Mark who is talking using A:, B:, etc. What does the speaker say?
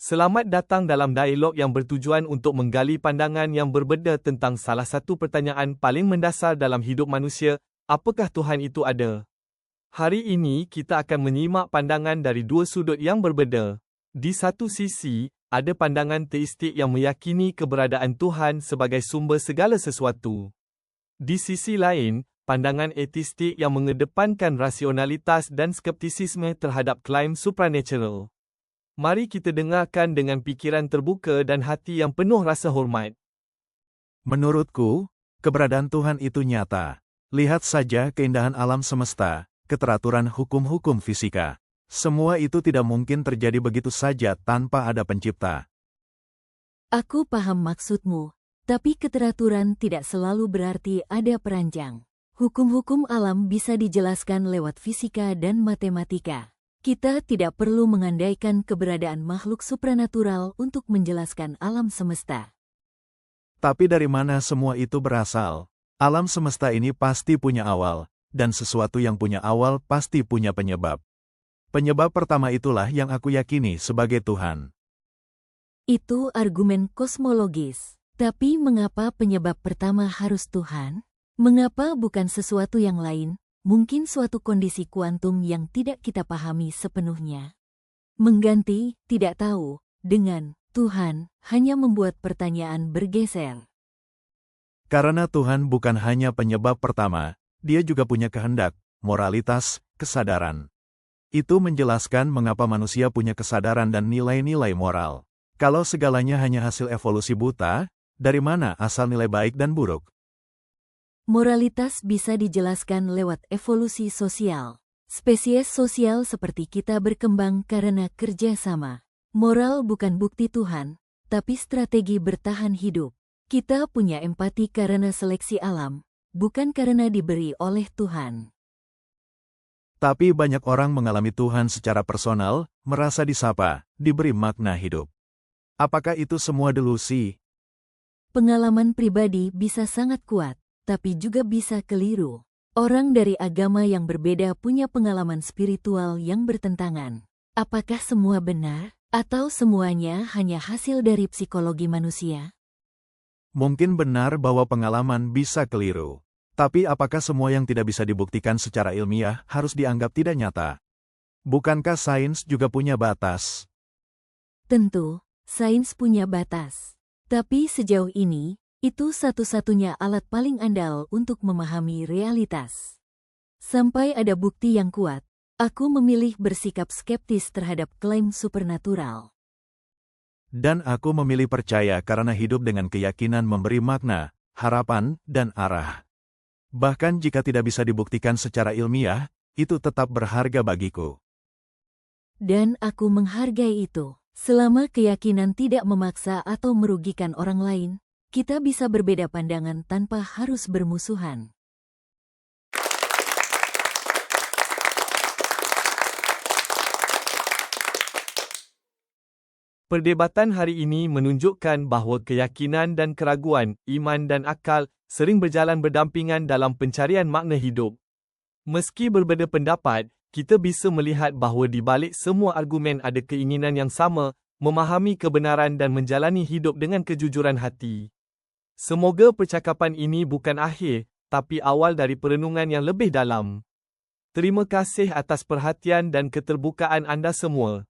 A: Selamat datang dalam dialog yang bertujuan untuk menggali pandangan yang berbeza tentang salah satu pertanyaan paling mendasar dalam hidup manusia, apakah Tuhan itu ada? Hari ini kita akan menyimak pandangan dari dua sudut yang berbeza. Di satu sisi, ada pandangan teistik yang meyakini keberadaan Tuhan sebagai sumber segala sesuatu. Di sisi lain, pandangan ateistik yang mengedepankan rasionalitas dan skeptisisme terhadap klaim supranatural. Mari kita dengarkan dengan pikiran terbuka dan hati yang penuh rasa hormat.
B: Menurutku, keberadaan Tuhan itu nyata. Lihat saja keindahan alam semesta, keteraturan hukum-hukum fisika. Semua itu tidak mungkin terjadi begitu saja tanpa ada pencipta.
C: Aku paham maksudmu, tapi keteraturan tidak selalu berarti ada perancang. Hukum-hukum alam bisa dijelaskan lewat fisika dan matematika. Kita tidak perlu mengandaikan keberadaan makhluk supranatural untuk menjelaskan alam semesta.
B: Tapi dari mana semua itu berasal? Alam semesta ini pasti punya awal, dan sesuatu yang punya awal pasti punya penyebab. Penyebab pertama itulah yang aku yakini sebagai Tuhan.
C: Itu argumen kosmologis. Tapi mengapa penyebab pertama harus Tuhan? Mengapa bukan sesuatu yang lain? Mungkin suatu kondisi kuantum yang tidak kita pahami sepenuhnya. Mengganti, tidak tahu, dengan Tuhan, hanya membuat pertanyaan bergeser.
B: Karena Tuhan bukan hanya penyebab pertama, Dia juga punya kehendak, moralitas, kesadaran. Itu menjelaskan mengapa manusia punya kesadaran dan nilai-nilai moral. Kalau segalanya hanya hasil evolusi buta, dari mana asal nilai baik dan buruk?
C: Moralitas bisa dijelaskan lewat evolusi sosial. Spesies sosial seperti kita berkembang karena kerja sama. Moral bukan bukti Tuhan, tapi strategi bertahan hidup. Kita punya empati karena seleksi alam, bukan karena diberi oleh Tuhan.
B: Tapi banyak orang mengalami Tuhan secara personal, merasa disapa, diberi makna hidup. Apakah itu semua delusi?
C: Pengalaman pribadi bisa sangat kuat, tapi juga bisa keliru. Orang dari agama yang berbeda punya pengalaman spiritual yang bertentangan. Apakah semua benar, atau semuanya hanya hasil dari psikologi manusia?
B: Mungkin benar bahwa pengalaman bisa keliru. Tapi apakah semua yang tidak bisa dibuktikan secara ilmiah harus dianggap tidak nyata? Bukankah sains juga punya batas?
C: Tentu, sains punya batas. Tapi sejauh ini, itu satu-satunya alat paling andal untuk memahami realitas. Sampai ada bukti yang kuat, aku memilih bersikap skeptis terhadap klaim supernatural.
B: Dan aku memilih percaya karena hidup dengan keyakinan memberi makna, harapan, dan arah. Bahkan jika tidak bisa dibuktikan secara ilmiah, itu tetap berharga bagiku.
C: Dan aku menghargai itu. Selama keyakinan tidak memaksa atau merugikan orang lain, kita bisa berbeda pandangan tanpa harus bermusuhan.
A: Perdebatan hari ini menunjukkan bahawa keyakinan dan keraguan, iman dan akal, sering berjalan berdampingan dalam pencarian makna hidup. Meski berbeza pendapat, kita bisa melihat bahawa di balik semua argumen ada keinginan yang sama, memahami kebenaran dan menjalani hidup dengan kejujuran hati. Semoga percakapan ini bukan akhir, tapi awal dari perenungan yang lebih dalam. Terima kasih atas perhatian dan keterbukaan anda semua.